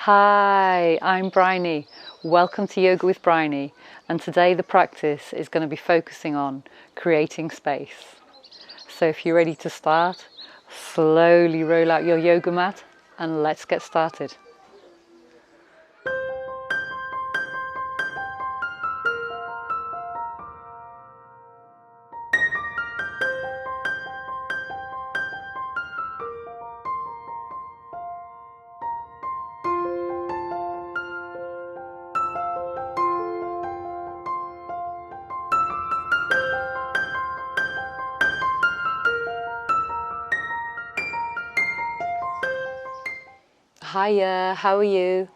Hi, I'm Bryony. Welcome to Yoga with Bryony, and today the practice is going to be focusing on creating space. So if you're ready to start, slowly roll out your yoga mat and let's get started. Hiya, how are you?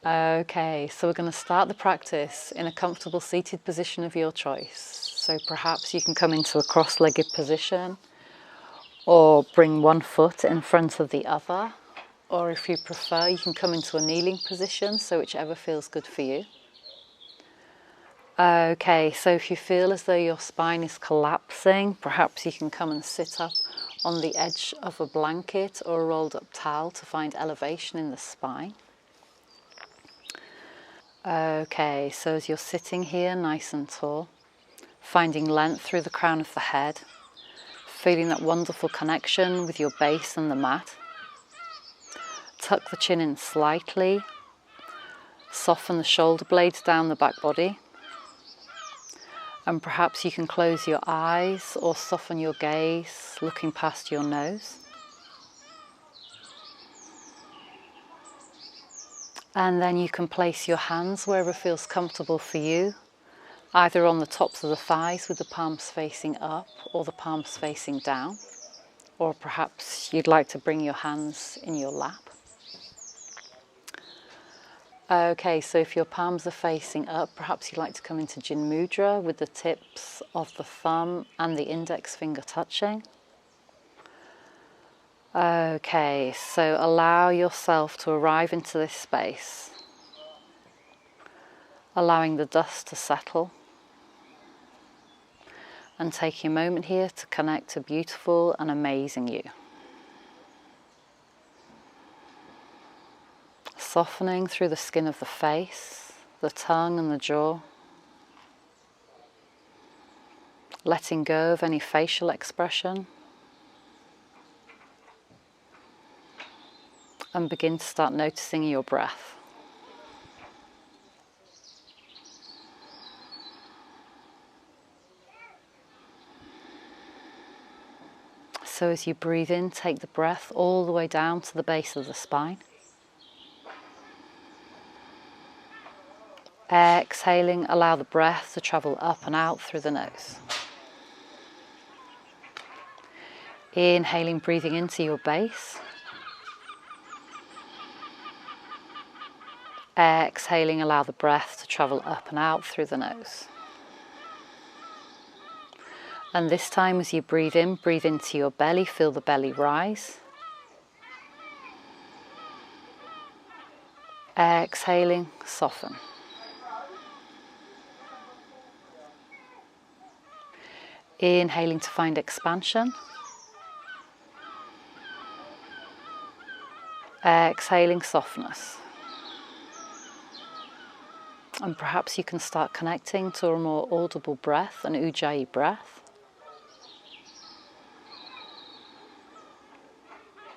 Okay, so we're going to start the practice in a comfortable seated position of your choice. So perhaps you can come into a cross-legged position or bring one foot in front of the other. Or if you prefer, you can come into a kneeling position, so whichever feels good for you. Okay, so if you feel as though your spine is collapsing, perhaps you can come and sit up on the edge of a blanket or a rolled up towel to find elevation in the spine. Okay, so as you're sitting here nice and tall, finding length through the crown of the head, feeling that wonderful connection with your base and the mat. Tuck the chin in slightly, soften the shoulder blades down the back body, and perhaps you can close your eyes or soften your gaze, looking past your nose. And then you can place your hands wherever feels comfortable for you, either on the tops of the thighs with the palms facing up or the palms facing down, or perhaps you'd like to bring your hands in your lap. Okay, so if your palms are facing up, perhaps you'd like to come into Jin Mudra with the tips of the thumb and the index finger touching. Okay, so allow yourself to arrive into this space, allowing the dust to settle, and taking a moment here to connect to beautiful and amazing you. Softening through the skin of the face, the tongue and the jaw. Letting go of any facial expression. And begin to start noticing your breath. So as you breathe in, take the breath all the way down to the base of the spine. Exhaling, allow the breath to travel up and out through the nose. Inhaling, breathing into your base. Exhaling, allow the breath to travel up and out through the nose. And this time as you breathe into your belly, feel the belly rise. Exhaling, soften. Inhaling to find expansion. Exhaling, softness. And perhaps you can start connecting to a more audible breath, an ujjayi breath.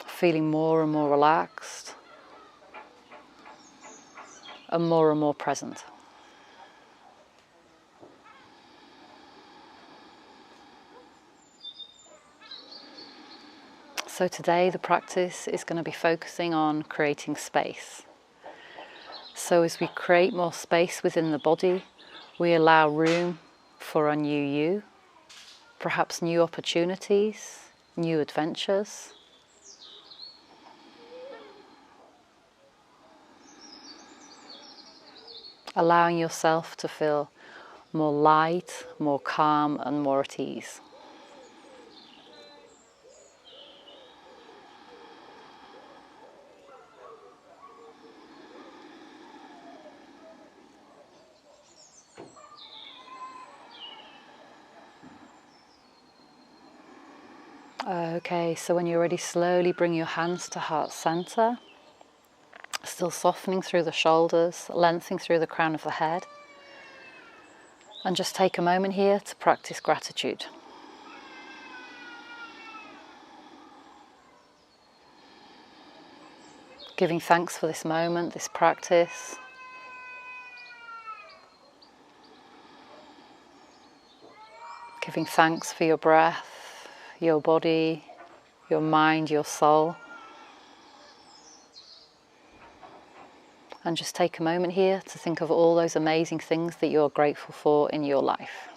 Feeling more and more relaxed and more present. So today the practice is going to be focusing on creating space. So as we create more space within the body, we allow room for a new you, perhaps new opportunities, new adventures. Allowing yourself to feel more light, more calm and more at ease. Okay, so when you're ready, slowly bring your hands to heart center. Still softening through the shoulders, lengthening through the crown of the head. And just take a moment here to practice gratitude. Giving thanks for this moment, this practice. Giving thanks for your breath, your body, your mind, your soul. And just take a moment here to think of all those amazing things that you're grateful for in your life.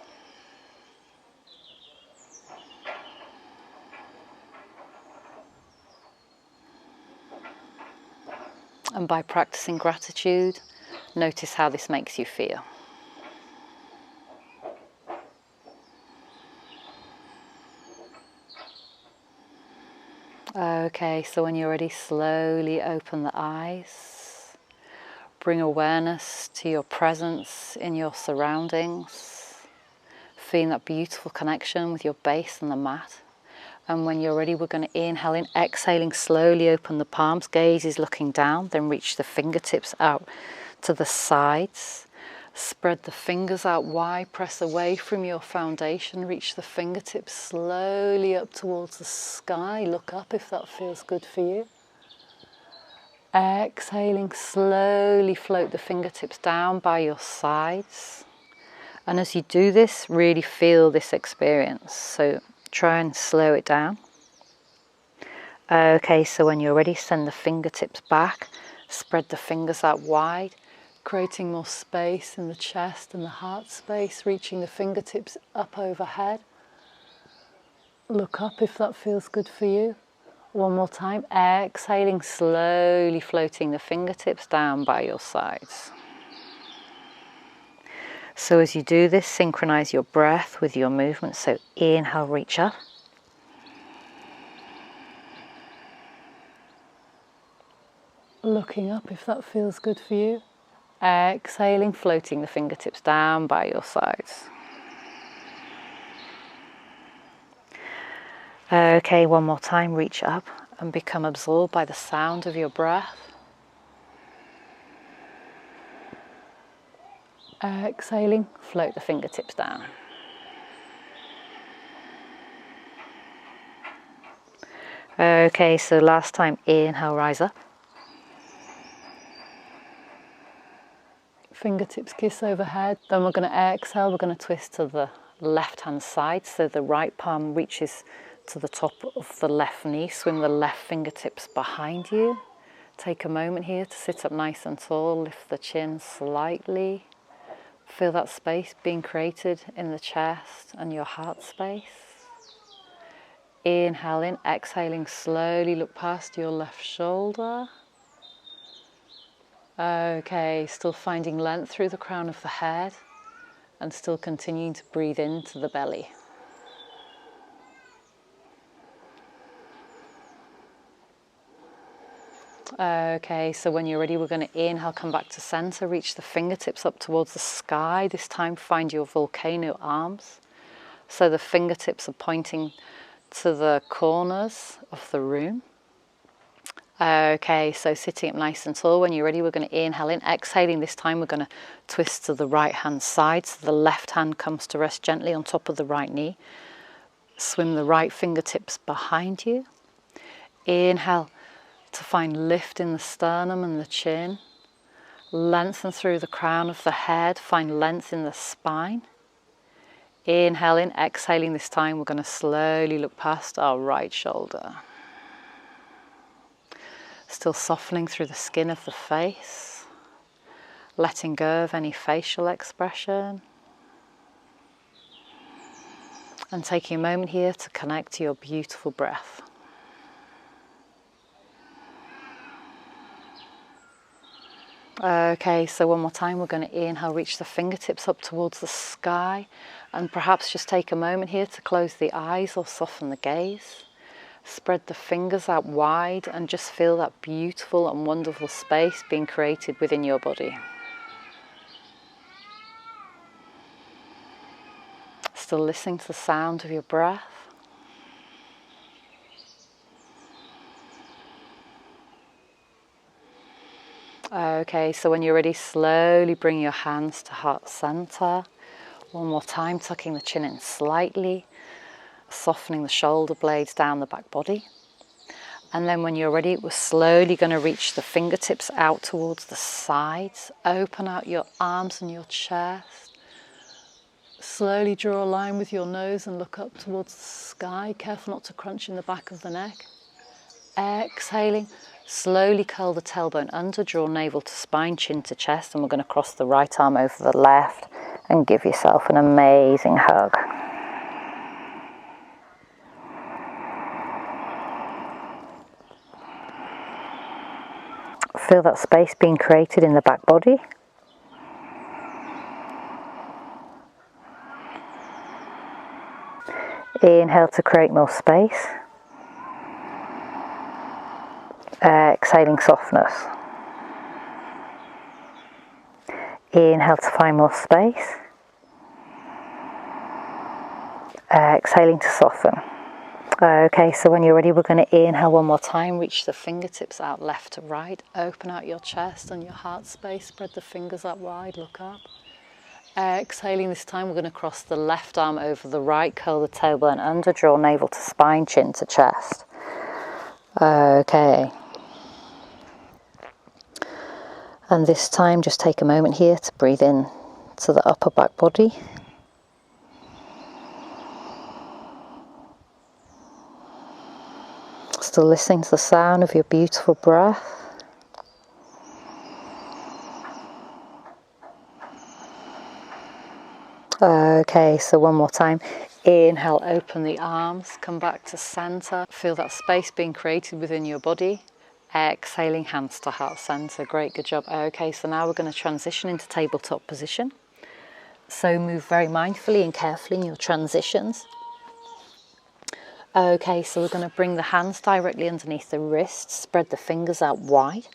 And by practicing gratitude, notice how this makes you feel. Okay, so when you're ready, slowly open the eyes. Bring awareness to your presence in your surroundings. Feeling that beautiful connection with your base and the mat. And when you're ready, we're going to inhale in, exhaling, slowly open the palms, gaze is looking down, then reach the fingertips out to the sides. Spread the fingers out wide, press away from your foundation, reach the fingertips slowly up towards the sky. Look up if that feels good for you. Exhaling, slowly float the fingertips down by your sides. And as you do this, really feel this experience. So try and slow it down. Okay, so when you're ready, send the fingertips back. Spread the fingers out wide, creating more space in the chest and the heart space, reaching the fingertips up overhead. Look up if that feels good for you. One more time, exhaling, slowly floating the fingertips down by your sides. So as you do this, synchronize your breath with your movement. So inhale, reach up. Looking up if that feels good for you. Exhaling, floating the fingertips down by your sides. Okay, one more time, reach up and become absorbed by the sound of your breath. Exhaling, float the fingertips down. Okay, so last time, inhale, rise up. Fingertips kiss overhead. Then we're going to exhale, we're going to twist to the left hand side. So the right palm reaches to the top of the left knee. Swing the left fingertips behind you. Take a moment here to sit up nice and tall. Lift the chin slightly. Feel that space being created in the chest and your heart space. Inhale in, exhaling slowly, look past your left shoulder. Okay, still finding length through the crown of the head and still continuing to breathe into the belly. Okay, so when you're ready, we're going to inhale, come back to center, reach the fingertips up towards the sky. This time find your volcano arms. So the fingertips are pointing to the corners of the room. Okay, so sitting up nice and tall. When you're ready, we're going to inhale in, exhaling. This time we're going to twist to the right hand side. So the left hand comes to rest gently on top of the right knee. Swim the right fingertips behind you. Inhale to find lift in the sternum and the chin. Lengthen through the crown of the head. Find length in the spine. Inhale in, exhaling. This time we're going to slowly look past our right shoulder. Still softening through the skin of the face, letting go of any facial expression, and taking a moment here to connect to your beautiful breath. Okay, so one more time, we're going to inhale, reach the fingertips up towards the sky, and perhaps just take a moment here to close the eyes or soften the gaze. Spread the fingers out wide and just feel that beautiful and wonderful space being created within your body. Still listening to the sound of your breath. Okay, so when you're ready, slowly bring your hands to heart center. One more time, tucking the chin in slightly, softening the shoulder blades down the back body. And then when you're ready, we're slowly going to reach the fingertips out towards the sides. Open out your arms and your chest. Slowly draw a line with your nose and look up towards the sky. Careful not to crunch in the back of the neck. Exhaling, slowly curl the tailbone under, draw navel to spine, chin to chest, and we're going to cross the right arm over the left and give yourself an amazing hug. Feel that space being created in the back body. Inhale to create more space. Exhaling softness. Inhale to find more space. Exhaling to soften. Okay, so when you're ready, we're going to inhale one more time. Reach the fingertips out left to right. Open out your chest and your heart space. Spread the fingers up wide. Look up. Exhaling this time, we're going to cross the left arm over the right. Curl the tailbone under. Draw navel to spine, chin to chest. Okay. And this time, just take a moment here to breathe in to the upper back body. Still listening to the sound of your beautiful breath. Okay, so one more time. Inhale, open the arms, come back to center. Feel that space being created within your body. Exhaling, hands to heart center. Great, good job. Okay, so now we're going to transition into tabletop position. So move very mindfully and carefully in your transitions. Okay, so we're going to bring the hands directly underneath the wrists, spread the fingers out wide.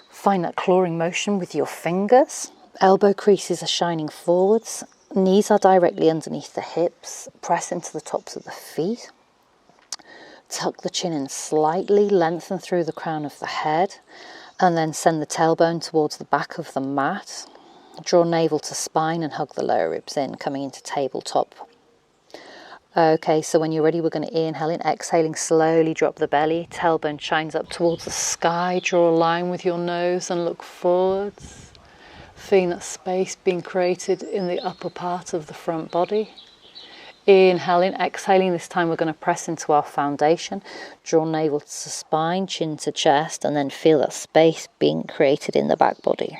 Find that clawing motion with your fingers. Elbow creases are shining forwards. Knees are directly underneath the hips. Press into the tops of the feet. Tuck the chin in slightly, lengthen through the crown of the head, and then send the tailbone towards the back of the mat. Draw navel to spine and hug the lower ribs in, coming into tabletop. Okay, so when you're ready, we're going to inhale in, exhaling, slowly drop the belly, tailbone shines up towards the sky, draw a line with your nose and look forwards. Feeling that space being created in the upper part of the front body. Inhaling, exhaling, this time we're going to press into our foundation, draw navel to spine, chin to chest, and then feel that space being created in the back body.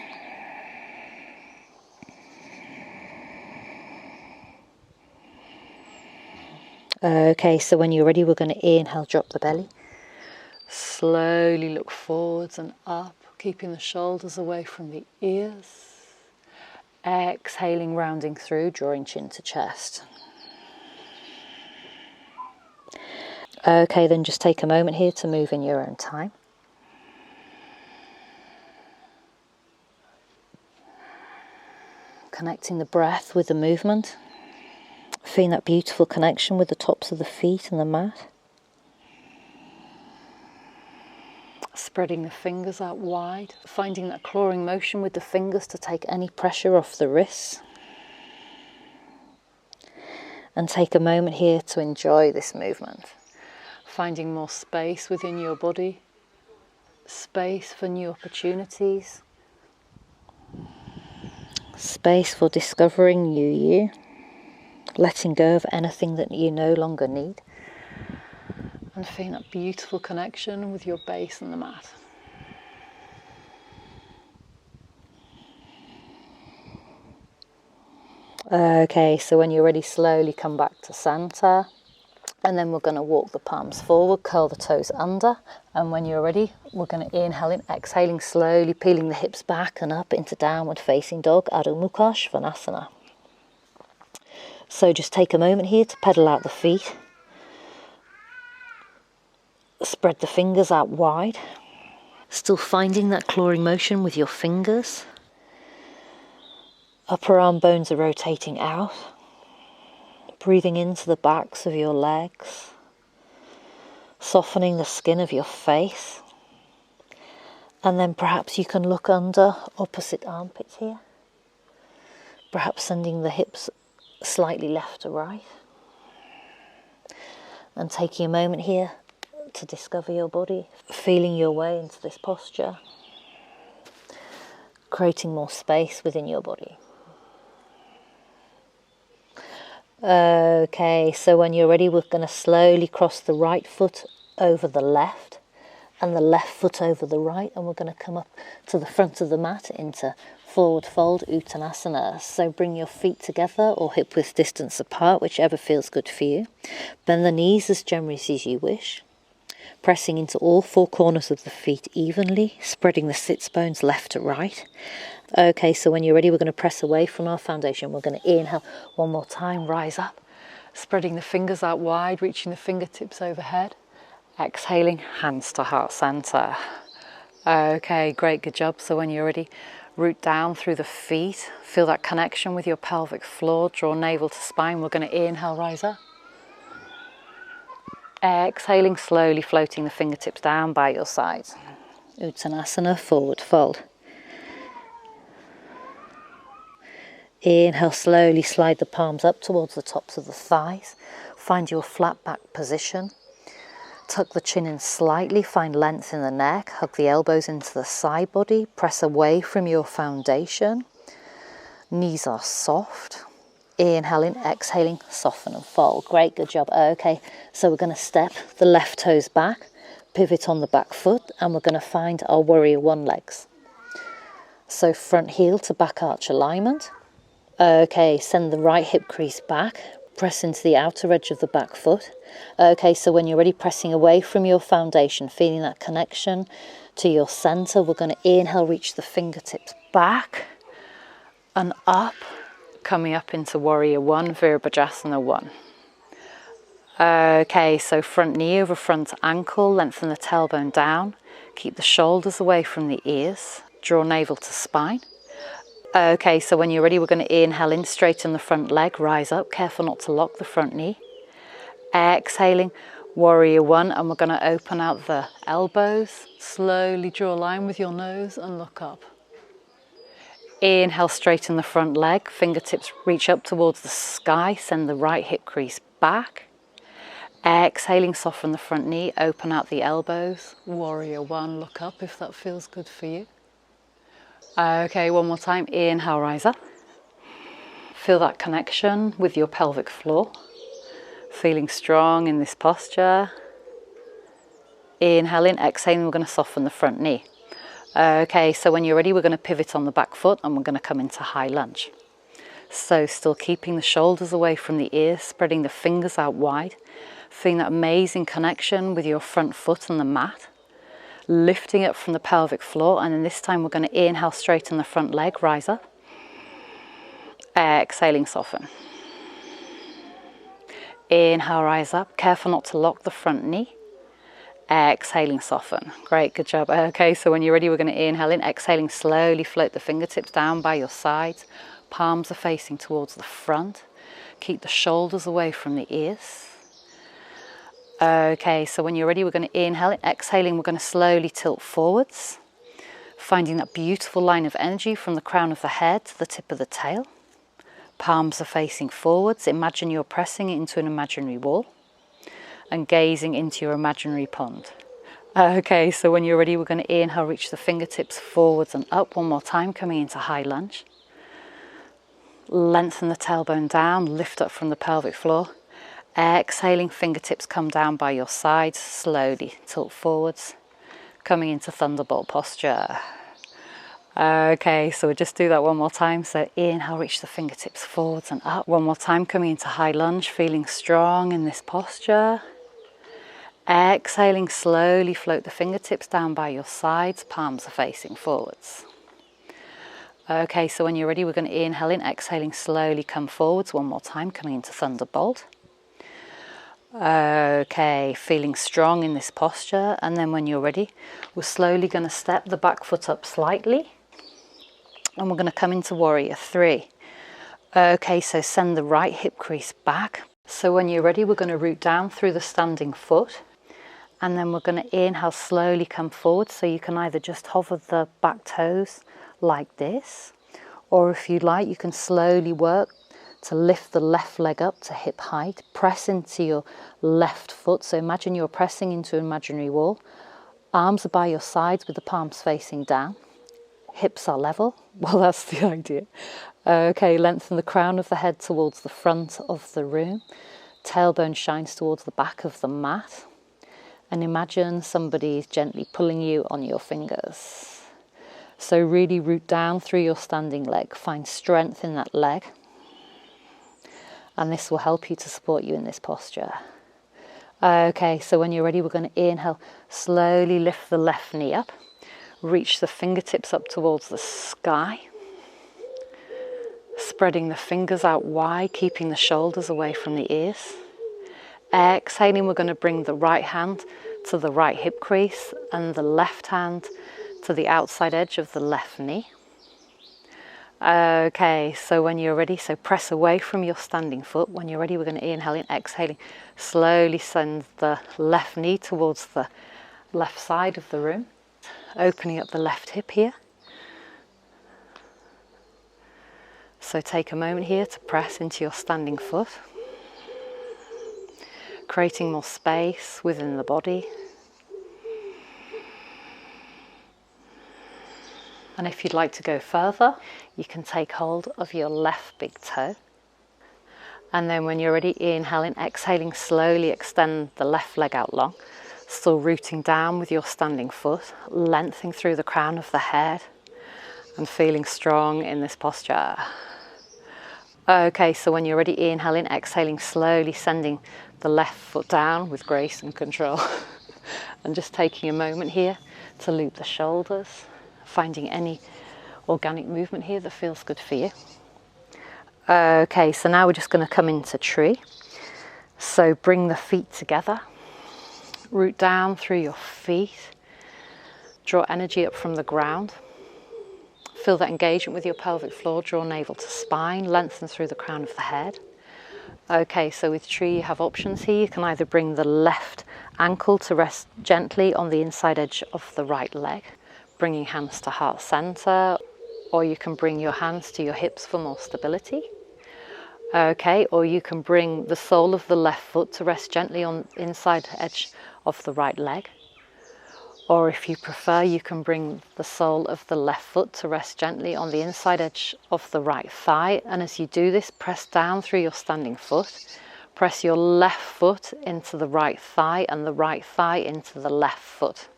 Okay, so when you're ready, we're going to inhale, drop the belly. Slowly look forwards and up, keeping the shoulders away from the ears. Exhaling, rounding through, drawing chin to chest. Okay, then just take a moment here to move in your own time. Connecting the breath with the movement. Feeling that beautiful connection with the tops of the feet and the mat. Spreading the fingers out wide. Finding that clawing motion with the fingers to take any pressure off the wrists. And take a moment here to enjoy this movement. Finding more space within your body. Space for new opportunities. Space for discovering new you. Letting go of anything that you no longer need. And feeling that beautiful connection with your base and the mat. Okay, so when you're ready, slowly come back to center. And then we're going to walk the palms forward, curl the toes under. And when you're ready, we're going to inhale in, exhaling slowly, peeling the hips back and up into downward facing dog, Adho Mukha Svanasana. So just take a moment here to pedal out the feet. Spread the fingers out wide. Still finding that clawing motion with your fingers. Upper arm bones are rotating out. Breathing into the backs of your legs. Softening the skin of your face. And then perhaps you can look under opposite armpits here. Perhaps sending the hips slightly left to right. And taking a moment here to discover your body, feeling your way into this posture, creating more space within your body. Okay, so when you're ready, we're going to slowly cross the right foot over the left and the left foot over the right, and we're going to come up to the front of the mat into forward fold Uttanasana. So bring your feet together or hip width distance apart, whichever feels good for you. Bend the knees as generously as you wish, pressing into all four corners of the feet evenly, spreading the sits bones left to right. Okay, so when you're ready, we're going to press away from our foundation. We're going to inhale one more time, rise up, spreading the fingers out wide, reaching the fingertips overhead. Exhaling, hands to heart center. Okay, great, good job. So when you're ready, root down through the feet. Feel that connection with your pelvic floor. Draw navel to spine. We're going to inhale, rise up. Exhaling, slowly floating the fingertips down by your sides. Uttanasana, forward fold. Inhale, slowly slide the palms up towards the tops of the thighs. Find your flat back position. Tuck the chin in slightly, find length in the neck, hug the elbows into the side body, press away from your foundation. Knees are soft. Inhaling, exhaling, soften and fold. Great, good job. Okay, so we're going to step the left toes back, pivot on the back foot, and we're going to find our warrior one legs. So front heel to back arch alignment. Okay, send the right hip crease back, press into the outer edge of the back foot. Okay, so when you're ready, pressing away from your foundation, feeling that connection to your center, we're going to inhale, reach the fingertips back and up, coming up into warrior one, Virabhadrasana 1. Okay, so front knee over front ankle, lengthen the tailbone down, keep the shoulders away from the ears, draw navel to spine. Okay, so when you're ready, we're going to inhale in, straighten the front leg, rise up, careful not to lock the front knee. Exhaling, warrior one, and we're going to open out the elbows. Slowly draw a line with your nose and look up. Inhale, straighten the front leg, fingertips reach up towards the sky, send the right hip crease back. Exhaling, soften the front knee, open out the elbows. Warrior one, look up if that feels good for you. Okay, one more time. Inhale, rise up. Feel that connection with your pelvic floor. Feeling strong in this posture. Inhaling, exhaling, we're going to soften the front knee. Okay, so when you're ready, we're going to pivot on the back foot and we're going to come into high lunge. So still keeping the shoulders away from the ears, spreading the fingers out wide. Feeling that amazing connection with your front foot and the mat. Lifting up from the pelvic floor, and then this time we're going to inhale, straighten the front leg, rise up. Exhaling, soften. Inhale, rise up. Careful not to lock the front knee. Exhaling, soften. Great, good job. Okay, so when you're ready, we're going to inhale in, exhaling, slowly float the fingertips down by your sides. Palms are facing towards the front. Keep the shoulders away from the ears. Okay, so when you're ready, we're going to inhale it, exhaling, we're going to slowly tilt forwards, finding that beautiful line of energy from the crown of the head to the tip of the tail. Palms are facing forwards. Imagine you're pressing into an imaginary wall and gazing into your imaginary pond. Okay, so when you're ready, we're going to inhale, reach the fingertips forwards and up. One more time, coming into high lunge. Lengthen the tailbone down, lift up from the pelvic floor. Exhaling, fingertips come down by your sides, slowly tilt forwards, coming into thunderbolt posture. Okay, so we'll just do that one more time. So inhale, reach the fingertips forwards and up. One more time, coming into high lunge, feeling strong in this posture. Exhaling, slowly float the fingertips down by your sides, palms are facing forwards. Okay, so when you're ready, we're going to inhale in, exhaling, slowly come forwards. One more time, coming into thunderbolt. Okay, feeling strong in this posture, and then when you're ready, we're slowly going to step the back foot up slightly, and we're going to come into warrior 3. Okay, so send the right hip crease back. So when you're ready, we're going to root down through the standing foot, And then we're going to inhale, slowly come forward. So you can either just hover the back toes like this, or if you like, you can slowly work to lift the left leg up to hip height. Press into your left foot. So imagine you're pressing into an imaginary wall. Arms are by your sides with the palms facing down. Hips are level. Well, that's the idea. Okay, lengthen the crown of the head towards the front of the room. Tailbone shines towards the back of the mat. And imagine somebody is gently pulling you on your fingers. So really root down through your standing leg. Find strength in that leg. And this will help you to support you in this posture. Okay, so when you're ready, we're going to inhale. Slowly lift the left knee up. Reach the fingertips up towards the sky. Spreading the fingers out wide, keeping the shoulders away from the ears. Exhaling, we're going to bring the right hand to the right hip crease and the left hand to the outside edge of the left knee. Okay, so when you're ready, so press away from your standing foot. When you're ready, we're going to inhale in, exhaling. Slowly send the left knee towards the left side of the room. Opening up the left hip here. So take a moment here to press into your standing foot. Creating more space within the body. And if you'd like to go further, you can take hold of your left big toe. And then when you're ready, inhaling, exhaling, slowly extend the left leg out long. Still rooting down with your standing foot, lengthening through the crown of the head and feeling strong in this posture. Okay, so when you're ready, inhaling, exhaling, slowly sending the left foot down with grace and control. And just taking a moment here to loop the shoulders. Finding any organic movement here that feels good for you. Okay, so now we're just going to come into tree. So bring the feet together. Root down through your feet. Draw energy up from the ground. Feel that engagement with your pelvic floor. Draw navel to spine. Lengthen through the crown of the head. Okay, so with tree you have options here. You can either bring the left ankle to rest gently on the inside edge of the right leg. Bringing hands to heart center, or you can bring your hands to your hips for more stability. Okay, or you can bring the sole of the left foot to rest gently on the inside edge of the right leg. Or if you prefer, you can bring the sole of the left foot to rest gently on the inside edge of the right thigh. And as you do this, press down through your standing foot. Press your left foot into the right thigh and the right thigh into the left foot.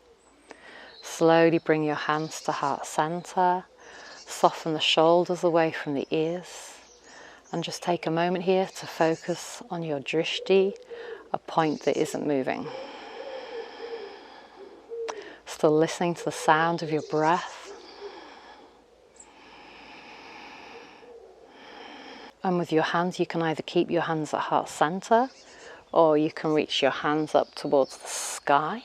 Slowly bring your hands to heart center, soften the shoulders away from the ears, and just take a moment here to focus on your drishti, a point that isn't moving. Still listening to the sound of your breath. And with your hands, you can either keep your hands at heart center, or you can reach your hands up towards the sky.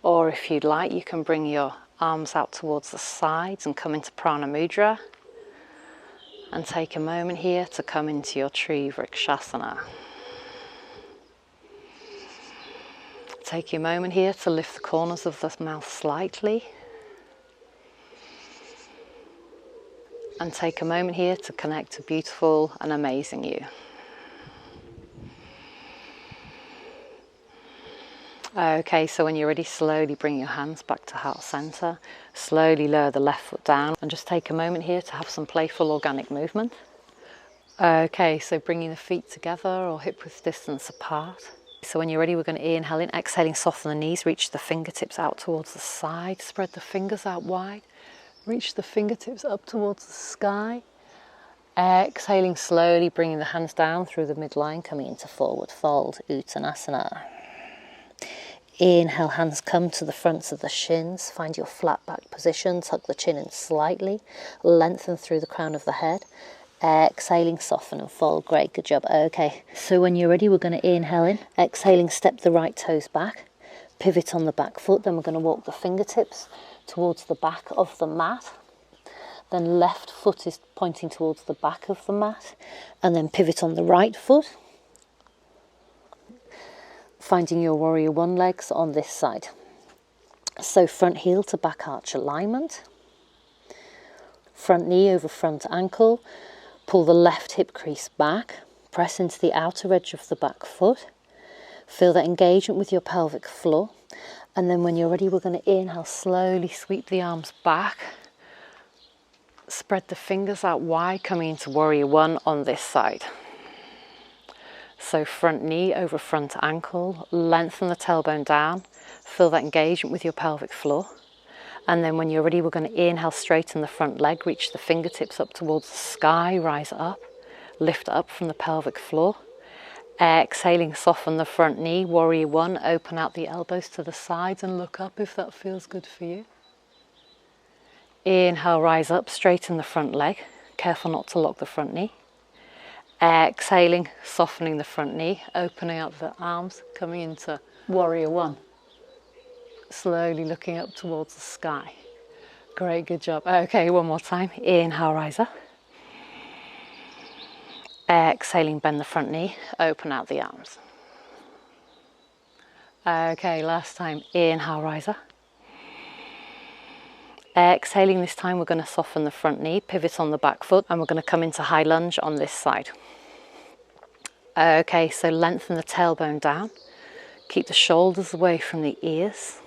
Or if you'd like, you can bring your arms out towards the sides and come into Prana Mudra. And take a moment here to come into your tree Vrikshasana. Take a moment here to lift the corners of the mouth slightly. And take a moment here to connect to beautiful and amazing you. Okay, so when you're ready, slowly bring your hands back to heart center. Slowly lower the left foot down and just take a moment here to have some playful organic movement. Okay, so bringing the feet together or hip width distance apart. So when you're ready, we're going to inhale in, exhaling, soften the knees, reach the fingertips out towards the side, spread the fingers out wide, reach the fingertips up towards the sky. Exhaling slowly, bringing the hands down through the midline, coming into forward fold, Uttanasana. Inhale, hands come to the fronts of the shins. Find your flat back position. Tuck the chin in slightly. Lengthen through the crown of the head. Exhaling, soften and fold. Great, good job. Okay, so when you're ready, we're going to inhale in. Exhaling, step the right toes back. Pivot on the back foot. Then we're going to walk the fingertips towards the back of the mat. Then left foot is pointing towards the back of the mat. And then pivot on the right foot. Finding your warrior one legs on this side. So front heel to back arch alignment. Front knee over front ankle. Pull the left hip crease back. Press into the outer edge of the back foot. Feel that engagement with your pelvic floor. And then when you're ready, we're going to inhale, slowly sweep the arms back. Spread the fingers out wide, coming into warrior one on this side. So front knee over front ankle, lengthen the tailbone down. Feel that engagement with your pelvic floor. And then when you're ready, we're going to inhale, straighten the front leg, reach the fingertips up towards the sky, rise up, lift up from the pelvic floor. Exhaling, soften the front knee, warrior one, open out the elbows to the sides and look up if that feels good for you. Inhale, rise up, straighten the front leg, careful not to lock the front knee. Exhaling, softening the front knee, opening up the arms, coming into warrior one. Slowly looking up towards the sky. Great, good job. Okay, one more time. Inhale, rise up. Exhaling, bend the front knee, open out the arms. Okay, last time. Inhale, rise up. Exhaling, this time we're going to soften the front knee, pivot on the back foot, and we're going to come into high lunge on this side. Okay, so lengthen the tailbone down. Keep the shoulders away from the ears.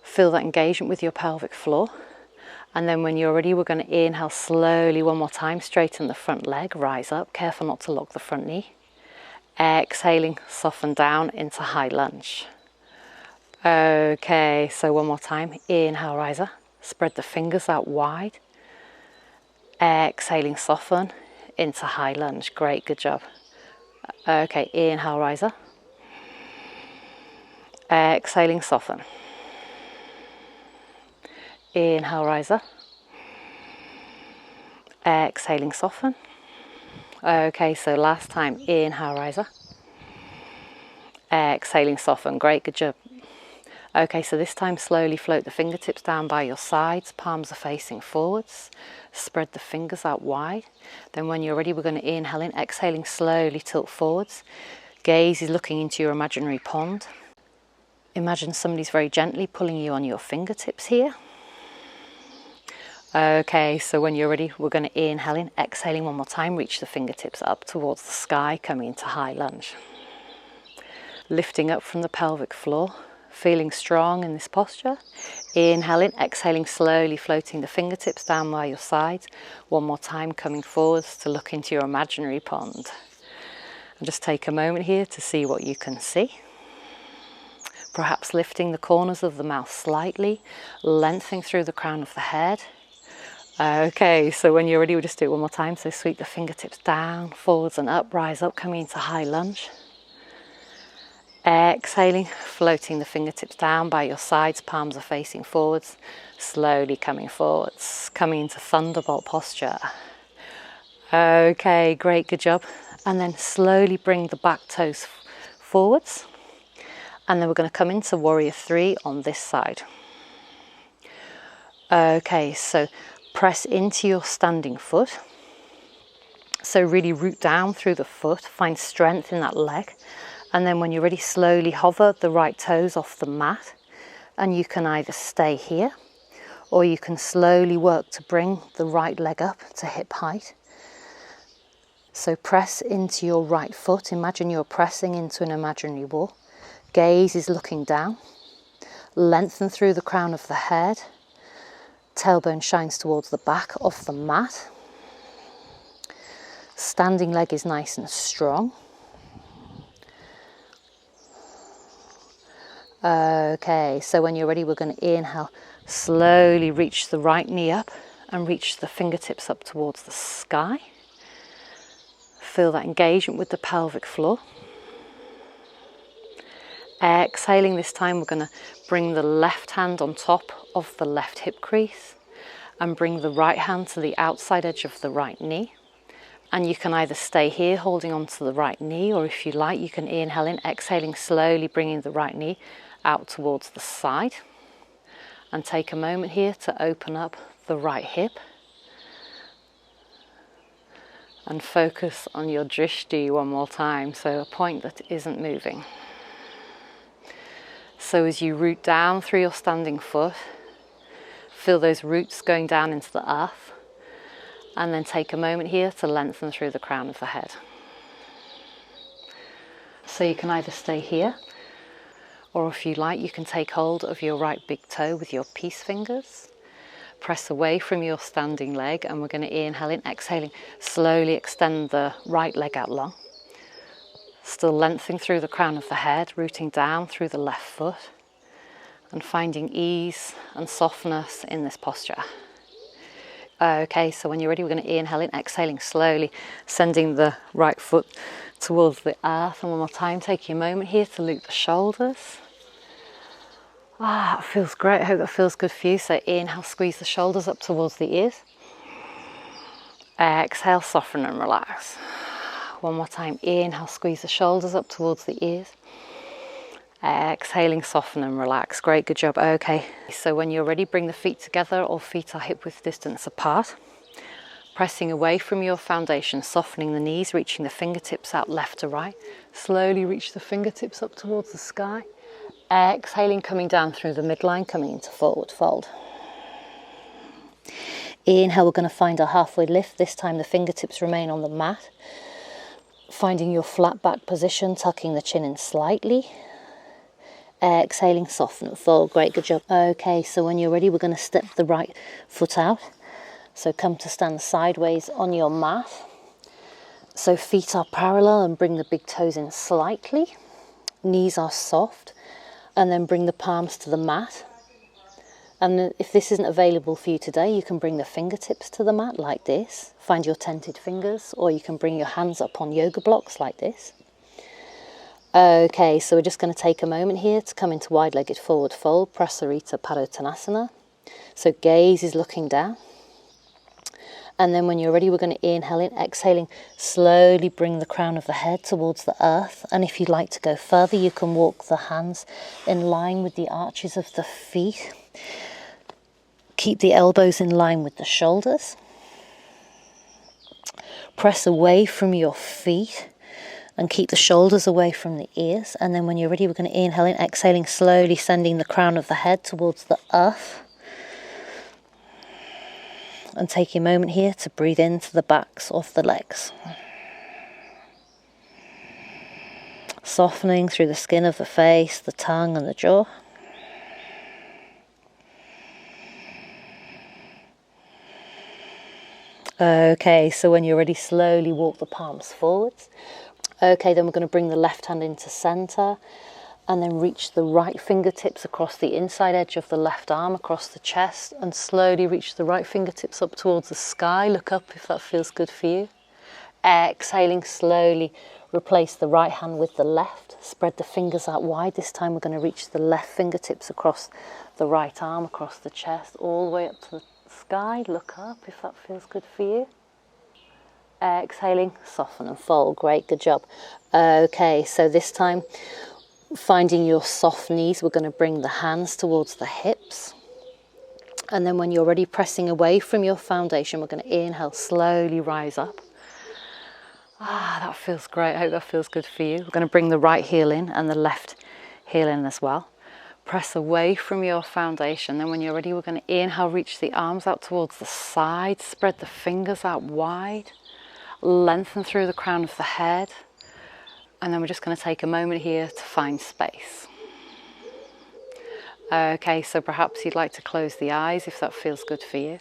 Feel that engagement with your pelvic floor. And then when you're ready, we're going to inhale slowly one more time, straighten the front leg, rise up, careful not to lock the front knee. Exhaling, soften down into high lunge. Okay, so one more time, inhale, rise up, spread the fingers out wide. Exhaling, soften into high lunge. Great, good job. Okay, inhale, rise up. Exhaling, soften. Inhale, rise up. Exhaling, soften. Okay, so last time, inhale, rise up. Exhaling, soften. Great, good job. Okay, so this time slowly float the fingertips down by your sides, palms are facing forwards. Spread the fingers out wide. Then when you're ready, we're going to inhale in, exhaling, slowly tilt forwards. Gaze is looking into your imaginary pond. Imagine somebody's very gently pulling you on your fingertips here. Okay, so when you're ready, we're going to inhale in, exhaling one more time, reach the fingertips up towards the sky, coming into high lunge. Lifting up from the pelvic floor, feeling strong in this posture. Inhaling, exhaling, slowly floating the fingertips down by your sides. One more time, coming forwards to look into your imaginary pond. And just take a moment here to see what you can see. Perhaps lifting the corners of the mouth slightly, lengthening through the crown of the head. Okay, so when you're ready, we'll just do it one more time. So sweep the fingertips down, forwards and up, rise up, coming into high lunge. Exhaling, floating the fingertips down by your sides, palms are facing forwards, slowly coming forwards, coming into thunderbolt posture. Okay, great, good job. And then slowly bring the back toes forwards. And then we're going to come into warrior three on this side. Okay, so press into your standing foot. So really root down through the foot, find strength in that leg. And then when you're ready, slowly hover the right toes off the mat. And you can either stay here, or you can slowly work to bring the right leg up to hip height. So press into your right foot. Imagine you're pressing into an imaginary wall. Gaze is looking down. Lengthen through the crown of the head. Tailbone shines towards the back of the mat. Standing leg is nice and strong. Okay, so when you're ready, we're going to inhale. Slowly reach the right knee up and reach the fingertips up towards the sky. Feel that engagement with the pelvic floor. Exhaling, this time we're going to bring the left hand on top of the left hip crease and bring the right hand to the outside edge of the right knee. And you can either stay here holding on to the right knee, or if you like, you can inhale in, exhaling, slowly bringing the right knee out towards the side. And take a moment here to open up the right hip. And focus on your drishti one more time, so a point that isn't moving. So as you root down through your standing foot, feel those roots going down into the earth, and then take a moment here to lengthen through the crown of the head. So you can either stay here, or if you like, you can take hold of your right big toe with your peace fingers. Press away from your standing leg, and we're going to inhale in, exhaling, slowly extend the right leg out long. Still lengthening through the crown of the head, rooting down through the left foot, and finding ease and softness in this posture. Okay, so when you're ready, we're going to inhale in, exhaling slowly, sending the right foot towards the earth. And one more time, take your moment here to loop the shoulders. That feels great. I hope that feels good for you. So inhale, squeeze the shoulders up towards the ears. Exhale, soften and relax. One more time. Inhale, squeeze the shoulders up towards the ears. Exhaling, soften and relax. Great, good job. Okay, so when you're ready, bring the feet together. All feet are hip width distance apart. Pressing away from your foundation, softening the knees, reaching the fingertips out left to right. Slowly reach the fingertips up towards the sky. Exhaling, coming down through the midline, coming into forward fold. Inhale, we're going to find a halfway lift. This time the fingertips remain on the mat. Finding your flat back position, tucking the chin in slightly. Exhaling, soften and fold. Great, good job. Okay, so when you're ready, we're going to step the right foot out. So come to stand sideways on your mat. So feet are parallel and bring the big toes in slightly. Knees are soft. And then bring the palms to the mat. And if this isn't available for you today, you can bring the fingertips to the mat like this. Find your tented fingers, or you can bring your hands up on yoga blocks like this. Okay, so we're just going to take a moment here to come into wide-legged forward fold, Prasarita, Padottanasana. So gaze is looking down. And then when you're ready, we're going to inhale in, exhaling, slowly bring the crown of the head towards the earth. And if you'd like to go further, you can walk the hands in line with the arches of the feet. Keep the elbows in line with the shoulders. Press away from your feet and keep the shoulders away from the ears. And then when you're ready, we're going to inhale in, exhaling, slowly sending the crown of the head towards the earth. And take a moment here to breathe into the backs of the legs. Softening through the skin of the face, the tongue and the jaw. Okay, so when you're ready, slowly walk the palms forwards. Okay, then we're going to bring the left hand into center. And then reach the right fingertips across the inside edge of the left arm, across the chest, and slowly reach the right fingertips up towards the sky. Look up if that feels good for you. Exhaling, slowly replace the right hand with the left. Spread the fingers out wide. This time we're going to reach the left fingertips across the right arm, across the chest, all the way up to the sky. Look up if that feels good for you. Exhaling, soften and fold. Great, good job. Okay, so this time, finding your soft knees, we're going to bring the hands towards the hips. And then when you're ready, pressing away from your foundation, we're going to inhale, slowly rise up. That feels great. I hope that feels good for you. We're going to bring the right heel in and the left heel in as well. Press away from your foundation. Then when you're ready, we're going to inhale, reach the arms out towards the side. Spread the fingers out wide. Lengthen through the crown of the head. And then we're just going to take a moment here to find space. Okay, so perhaps you'd like to close the eyes if that feels good for you.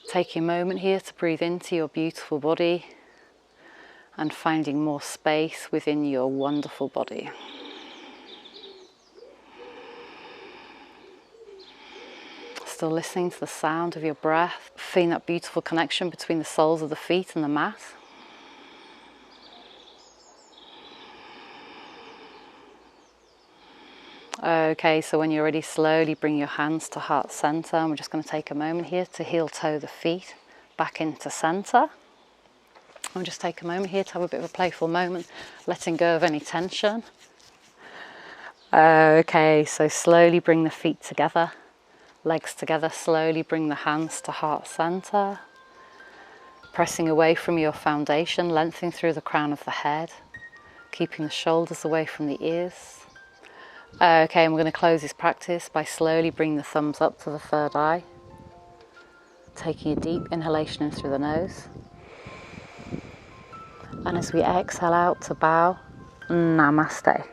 Take a moment here to breathe into your beautiful body and finding more space within your wonderful body. Still listening to the sound of your breath, feeling that beautiful connection between the soles of the feet and the mat. Okay, so when you're ready, slowly bring your hands to heart center, and we're just going to take a moment here to heel toe the feet back into center. And just take a moment here to have a bit of a playful moment, letting go of any tension. Okay, so slowly bring the feet together, legs together, slowly bring the hands to heart center. pressing away from your foundation, lengthening through the crown of the head, keeping the shoulders away from the ears. Okay, and we're going to close this practice by slowly bringing the thumbs up to the third eye, taking a deep inhalation in through the nose. And as we exhale out to bow, Namaste.